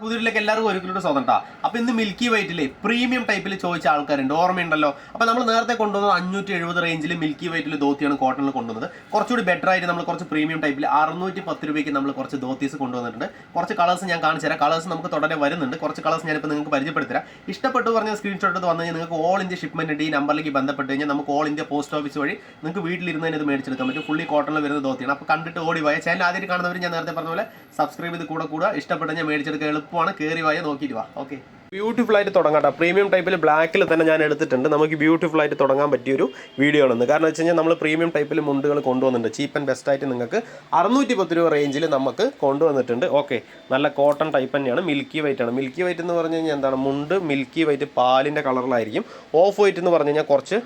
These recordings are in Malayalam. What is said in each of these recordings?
പുതിയതിലേക്ക് എല്ലാവർക്കും ഒരിക്കലും സ്വന്തം. അപ്പോൾ ഇന്ന് മിൽക്കി വൈറ്റിലെ പ്രീമിയം ടൈപ്പിൽ ചോദിച്ച ആൾക്കാരുണ്ട്, ഓർമ്മയുണ്ടല്ലോ. അപ്പോൾ നമ്മൾ നേരത്തെ കൊണ്ടുവന്നത് 570 റേഞ്ചിൽ മിൽക്കി വൈറ്റിൽ ധോത്തിയാണ് കോട്ടണിൽ കൊണ്ടുവന്നത്. കുറച്ചുകൂടി ബെറ്റർ ആയിട്ട് നമ്മൾ കുറച്ച് പ്രീമിയം ടൈപ്പിൽ 610 രൂപയ്ക്ക് നമ്മൾ കുറച്ച് ധോത്തീസ് കൊണ്ടുവന്നിട്ടുണ്ട്. കുറച്ച് കളേഴ്സ് ഞാൻ കാണിച്ചു തരാം. കളേഴ്സ് നമുക്ക് തുടരെ വരുന്നുണ്ട്. കുറച്ച് കളേഴ്സ് ഞാനിപ്പോൾ നിങ്ങൾക്ക് പരിചയപ്പെടുത്തരാം. ഇഷ്ടപ്പെട്ടു പറഞ്ഞ സ്ക്രീൻഷോട്ട് എടുത്ത് വന്നു കഴിഞ്ഞാൽ നിങ്ങൾക്ക് ഓൾ ഇന്ത്യ ഷിപ്മെന്റ് ഉണ്ട്. ഈ നമ്പറിലേക്ക് ബന്ധപ്പെട്ട് കഴിഞ്ഞാൽ നമുക്ക് ഓൾ ഇന്ത്യ പോസ്റ്റ് ഓഫീസ് വഴി നിങ്ങൾക്ക് വീട്ടിലിരുന്ന് തന്നെ ഇത് മേടിച്ചെടുക്കാൻ പറ്റും. ഫുള്ളി കോട്ടണിൽ വരുന്ന ധോത്തിയാണ്. അപ്പോൾ കണ്ടിട്ട് ഓടി പോയ ചാനൽ ആദ്യമായിട്ട് കാണുന്നവർ ഞാൻ നേരത്തെ പറഞ്ഞ പോലെ സബ്സ്ക്രൈബ് ചെയ്ത് കൂടെ ഇഷ്ടപ്പെട്ട ഞാൻ മേടിച്ചെടുക്കാൻ എളുപ്പമാണ്. കയറി വായ നോക്കിയിട്ട് വാ. ഓക്കെ, ബ്യൂട്ടിഫുൾ ആയിട്ട് തുടങ്ങാം. പ്രീമിയം ടൈപ്പിൽ ബ്ലാക്കിൽ തന്നെ ഞാൻ എടുത്തിട്ടുണ്ട്. നമുക്ക് ബ്യൂട്ടിഫുൾ ആയിട്ട് തുടങ്ങാൻ പറ്റിയൊരു വീഡിയോ ആണെന്ന്. കാരണം വെച്ച് കഴിഞ്ഞാൽ നമ്മൾ പ്രീമിയം ടൈപ്പിൽ മുണ്ടുകൾ കൊണ്ടുവന്നിട്ടുണ്ട്. ചീപ്പ് ആൻഡ് ബെസ്റ്റ് ആയിട്ട് നിങ്ങൾക്ക് 610 രൂപ റേഞ്ചിൽ നമുക്ക് കൊണ്ടുവന്നിട്ടുണ്ട്. ഓക്കെ, നല്ല കോട്ടൺ ടൈപ്പ് തന്നെയാണ്. മിൽക്കി വൈറ്റ് ആണ്. മിൽക്കി വൈറ്റ് എന്ന് പറഞ്ഞു കഴിഞ്ഞാൽ എന്താണ്, മുണ്ട് മിൽക്കി വൈറ്റ് പാലിൻ്റെ കളറിലായിരിക്കും. ഓഫ് വൈറ്റ് എന്ന് പറഞ്ഞു കഴിഞ്ഞാൽ കുറച്ച്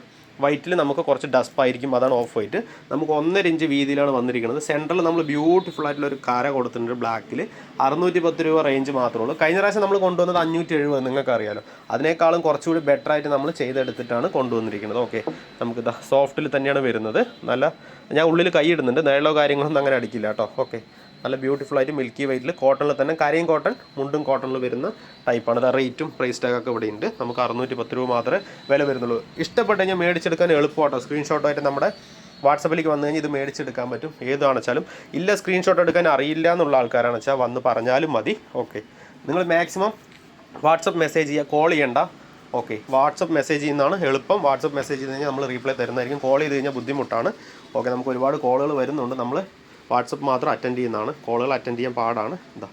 വൈറ്റിൽ നമുക്ക് കുറച്ച് ഡസ്പ് ആയിരിക്കും. അതാണ് ഓഫ് വൈറ്റ്. നമുക്ക് 1.5 ഇഞ്ച് വീതിയിലാണ് വന്നിരിക്കുന്നത്. സെൻറ്ററിൽ നമ്മൾ ബ്യൂട്ടിഫുൾ ആയിട്ടുള്ള ഒരു കര കൊടുത്തിട്ടുണ്ട് ബ്ലാക്കിൽ. 610 രൂപ റേഞ്ച് മാത്രമേ ഉള്ളൂ. കഴിഞ്ഞ പ്രാവശ്യം നമ്മൾ കൊണ്ടുവന്നത് 570, നിങ്ങൾക്ക് അറിയാലോ. അതിനേക്കാളും കുറച്ചുകൂടി ബെറ്റർ ആയിട്ട് നമ്മൾ ചെയ്തെടുത്തിട്ടാണ് കൊണ്ടുവന്നിരിക്കുന്നത്. ഓക്കെ, നമുക്ക് സോഫ്റ്റിൽ തന്നെയാണ് വരുന്നത്. നല്ല, ഞാൻ ഉള്ളിൽ കൈ ഇടുന്നുണ്ട്, നേളോ കാര്യങ്ങളൊന്നും അങ്ങനെ അടിക്കില്ല കേട്ടോ. ഓക്കെ, നല്ല ബ്യൂട്ടിഫുൾ ആയിട്ട് മിൽക്കി വൈറ്റിൽ കോട്ടണിൽ തന്നെ, കരയും കോട്ടൺ മുണ്ടും കോട്ടണിൽ വരുന്ന ടൈപ്പാണ്. അത് റേറ്റും പ്രൈസ് ടാഗൊക്കെ ഇവിടെ ഉണ്ട്. നമുക്ക് 610 രൂപ മാത്രമേ വില വരുന്നുള്ളൂ. ഇഷ്ടപ്പെട്ട് കഴിഞ്ഞാൽ മേടിച്ചെടുക്കാൻ എളുപ്പമാട്ടോ. സ്ക്രീൻഷോട്ടായിട്ട് നമ്മുടെ വാട്സപ്പിലേക്ക് വന്നു കഴിഞ്ഞാൽ ഇത് മേടിച്ചെടുക്കാൻ പറ്റും. ഏതാണെച്ചാലും. ഇല്ല, സ്ക്രീൻഷോട്ട് എടുക്കാൻ അറിയില്ല എന്നുള്ള ആൾക്കാരാണെന്ന് വെച്ചാൽ വന്ന് പറഞ്ഞാലും മതി. ഓക്കെ, നിങ്ങൾ മാക്സിമം വാട്സപ്പ് മെസ്സേജ് ചെയ്യുക, കോൾ ചെയ്യണ്ട. ഓക്കെ, വാട്സപ്പ് മെസ്സേജ് ചെയ്യുന്നതാണ് എളുപ്പം. വാട്സപ്പ് മെസ്സേജ് ചെയ്ത് കഴിഞ്ഞാൽ നമ്മൾ റീപ്ലൈ തരുന്നതായിരിക്കും. കോൾ ചെയ്ത് കഴിഞ്ഞാൽ ബുദ്ധിമുട്ടാണ്. ഓക്കെ, നമുക്ക് ഒരുപാട് കോളുകൾ വരുന്നുണ്ട്. നമ്മൾ വാട്സപ്പ് മാത്രം അറ്റൻഡ് ചെയ്യുന്നതാണ്. കോളുകൾ അറ്റൻഡ് ചെയ്യാൻ പാടാണ്. എന്താ,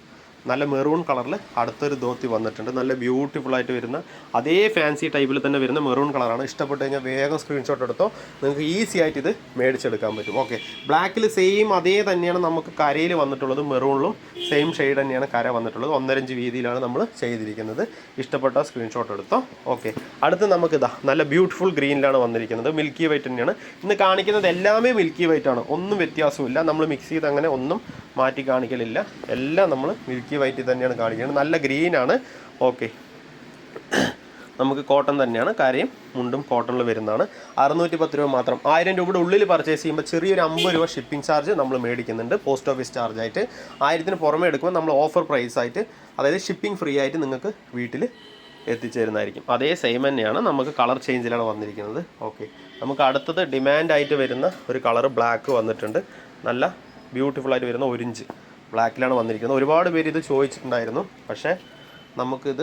നല്ല മെറൂൺ കളറിൽ അടുത്തൊരു ധോത്തി വന്നിട്ടുണ്ട്. നല്ല ബ്യൂട്ടിഫുൾ ആയിട്ട് വരുന്ന അതേ ഫാൻസി ടൈപ്പിൽ തന്നെ വരുന്ന മെറൂൺ കളറാണ്. ഇഷ്ടപ്പെട്ട് കഴിഞ്ഞാൽ വേഗം സ്ക്രീൻഷോട്ട് എടുത്തോ. നിങ്ങൾക്ക് ഈസി ആയിട്ട് ഇത് മേടിച്ചെടുക്കാൻ പറ്റും. ഓക്കെ, ബ്ലാക്കിൽ സെയിം അതേ തന്നെയാണ് നമുക്ക് കരയിൽ വന്നിട്ടുള്ളത്. മെറൂണിലും സെയിം ഷെയ്ഡ് തന്നെയാണ് കര വന്നിട്ടുള്ളത്. 1.5 ഇഞ്ച് വീതിയിലാണ് നമ്മൾ ചെയ്തിരിക്കുന്നത്. ഇഷ്ടപ്പെട്ട സ്ക്രീൻഷോട്ട് എടുത്തോ. ഓക്കെ, അടുത്ത് നമുക്ക് നല്ല ബ്യൂട്ടിഫുൾ ഗ്രീനിലാണ് വന്നിരിക്കുന്നത്. മിൽക്കി വൈറ്റ് തന്നെയാണ് ഇന്ന് കാണിക്കുന്നത്. എല്ലാമേ മിൽക്കി വൈറ്റ് ആണ്. ഒന്നും വ്യത്യാസമില്ല. നമ്മൾ മിക്സ് ചെയ്ത് അങ്ങനെ ഒന്നും മാറ്റി കാണിക്കലില്ല. എല്ലാം നമ്മൾ മിൽക്കി വൈറ്റ് തന്നെയാണ് കാണിക്കുന്നത്. നല്ല ഗ്രീനാണ്. ഓക്കെ, നമുക്ക് കോട്ടൺ തന്നെയാണ്. കരയും മുണ്ടും കോട്ടണിൽ വരുന്നതാണ്. 610 രൂപ മാത്രം. 1000 രൂപയുടെ ഉള്ളിൽ പർച്ചേസ് ചെയ്യുമ്പോൾ ചെറിയൊരു 50 രൂപ ഷിപ്പിംഗ് ചാർജ് നമ്മൾ മേടിക്കുന്നുണ്ട്. പോസ്റ്റ് ഓഫീസ് ചാർജായിട്ട് 1000-ന് പുറമെ എടുക്കുമ്പോൾ നമ്മൾ ഓഫർ പ്രൈസ് ആയിട്ട്, അതായത് ഷിപ്പിംഗ് ഫ്രീ ആയിട്ട് നിങ്ങൾക്ക് വീട്ടിൽ എത്തിച്ചേരുന്നതായിരിക്കും. അതേ സെയിം തന്നെയാണ്. നമുക്ക് കളർ ചേഞ്ചിലാണ് വന്നിരിക്കുന്നത്. ഓക്കെ, നമുക്ക് അടുത്തത് ഡിമാൻഡായിട്ട് വരുന്ന ഒരു കളർ ബ്ലാക്ക് വന്നിട്ടുണ്ട്. നല്ല ബ്യൂട്ടിഫുൾ ആയിട്ട് വരുന്ന 1 ഇഞ്ച് ബ്ലാക്കിലാണ് വന്നിരിക്കുന്നത്. ഒരുപാട് പേര് ഇത് ചോദിച്ചിട്ടുണ്ടായിരുന്നു. പക്ഷേ നമുക്കിത്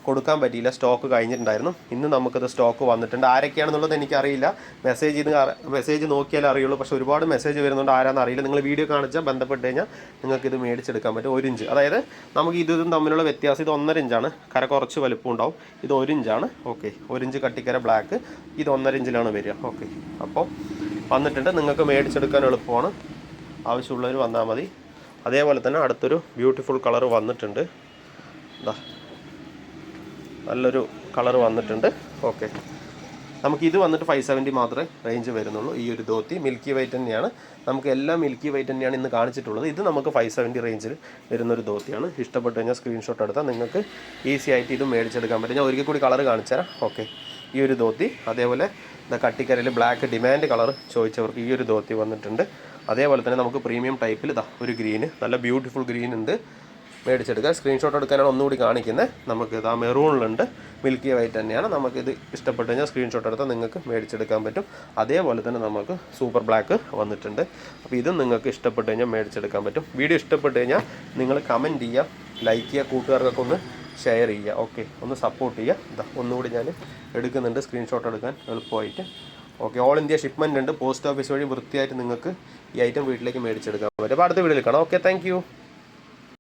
കൊടുക്കാൻ പറ്റിയില്ല. സ്റ്റോക്ക് കഴിഞ്ഞിട്ടുണ്ടായിരുന്നു. ഇന്ന് നമുക്കിത് സ്റ്റോക്ക് വന്നിട്ടുണ്ട്. ആരൊക്കെയാണെന്നുള്ളത് എനിക്കറിയില്ല. മെസ്സേജ് നോക്കിയാലേ അറിയുള്ളൂ. പക്ഷേ ഒരുപാട് മെസ്സേജ് വരുന്നുണ്ട്. ആരാണെന്ന് അറിയില്ല. നിങ്ങൾ വീഡിയോ കാണിച്ചാൽ ബന്ധപ്പെട്ട് കഴിഞ്ഞാൽ നിങ്ങൾക്കിത് മേടിച്ചെടുക്കാൻ പറ്റും. 1 ഇഞ്ച്, അതായത് നമുക്ക് ഇതും തമ്മിലുള്ള വ്യത്യാസം. ഇത് 1.5 ഇഞ്ചാണ്. കര കുറച്ച് വലുപ്പം ഉണ്ടാവും. ഇത് 1 ഇഞ്ചാണ്. ഓക്കെ, 1 ഇഞ്ച് കട്ടിക്കര ബ്ലാക്ക്. ഇത് 1.5 ഇഞ്ചിലാണ് വരിക. ഓക്കെ, അപ്പോൾ വന്നിട്ടുണ്ട്. നിങ്ങൾക്ക് മേടിച്ചെടുക്കാൻ എളുപ്പമാണ്. ആവശ്യമുള്ളവർ വന്നാൽ മതി. അതേപോലെ തന്നെ അടുത്തൊരു ബ്യൂട്ടിഫുൾ കളർ വന്നിട്ടുണ്ട്. നല്ലൊരു കളർ വന്നിട്ടുണ്ട്. ഓക്കെ, നമുക്കിത് വന്നിട്ട് 570 മാത്രമേ റേഞ്ച് വരുന്നുള്ളൂ. ഈ ഒരു ധോത്തി മിൽക്കി വൈറ്റ് തന്നെയാണ്. നമുക്ക് എല്ലാം മിൽക്കി വൈറ്റ് തന്നെയാണ് ഇന്ന് കാണിച്ചിട്ടുള്ളത്. ഇത് നമുക്ക് 570 റേഞ്ചിൽ വരുന്നൊരു ധോത്തിയാണ്. ഇഷ്ടപ്പെട്ട് കഴിഞ്ഞാൽ സ്ക്രീൻഷോട്ട് എടുത്താൽ നിങ്ങൾക്ക് ഈസി ആയിട്ട് ഇത് മേടിച്ചെടുക്കാൻ പറ്റും. ഞാൻ ഒരിക്കൽ കൂടി കളർ കാണിച്ചു തരാം. ഓക്കെ, ഈ ഒരു ധോത്തി. അതേപോലെ കട്ടിക്കരയിൽ ബ്ലാക്ക് ഡിമാൻഡ് കളർ ചോദിച്ചവർക്ക് ഈ ഒരു ധോത്തി വന്നിട്ടുണ്ട്. അതേപോലെ തന്നെ നമുക്ക് പ്രീമിയം ടൈപ്പിൽ ഒരു ഗ്രീന്, നല്ല ബ്യൂട്ടിഫുൾ ഗ്രീൻ ഉണ്ട്. മേടിച്ചെടുക്കുക. സ്ക്രീൻഷോട്ട് എടുക്കാനാണ് ഒന്നുകൂടി കാണിക്കുന്നത്. നമുക്ക് മെറൂണിലുണ്ട്. മിൽക്കി വൈറ്റ് തന്നെയാണ്. നമുക്കിത് ഇഷ്ടപ്പെട്ട് കഴിഞ്ഞാൽ സ്ക്രീൻഷോട്ട് എടുത്താൽ നിങ്ങൾക്ക് മേടിച്ചെടുക്കാൻ പറ്റും. അതേപോലെ തന്നെ നമുക്ക് സൂപ്പർ ബ്ലാക്ക് വന്നിട്ടുണ്ട്. അപ്പോൾ ഇതും നിങ്ങൾക്ക് ഇഷ്ടപ്പെട്ട് കഴിഞ്ഞാൽ മേടിച്ചെടുക്കാൻ പറ്റും. വീഡിയോ ഇഷ്ടപ്പെട്ട് കഴിഞ്ഞാൽ നിങ്ങൾ കമൻറ്റ് ചെയ്യുക, ലൈക്ക് ചെയ്യുക, കൂട്ടുകാർക്കൊക്കെ ഒന്ന് ഷെയർ ചെയ്യുക. ഓക്കെ, ഒന്ന് സപ്പോർട്ട് ചെയ്യുക. ഒന്നുകൂടി ഞാൻ എടുക്കുന്നുണ്ട് സ്ക്രീൻഷോട്ട് എടുക്കാൻ എളുപ്പമായിട്ട്. ഓക്കെ, ഓൾ ഇന്ത്യ ഷിപ്മെൻ്റ് ഉണ്ട്. പോസ്റ്റ് ഓഫീസ് വഴി വൃത്തിയായിട്ട് നിങ്ങൾക്ക് ഈ ഐറ്റം വീട്ടിലേക്ക് മേടിച്ചെടുക്കാൻ പറ്റും. അപ്പോൾ അടുത്ത വീഡിയോയിൽ കാണാം. Okay, thank you.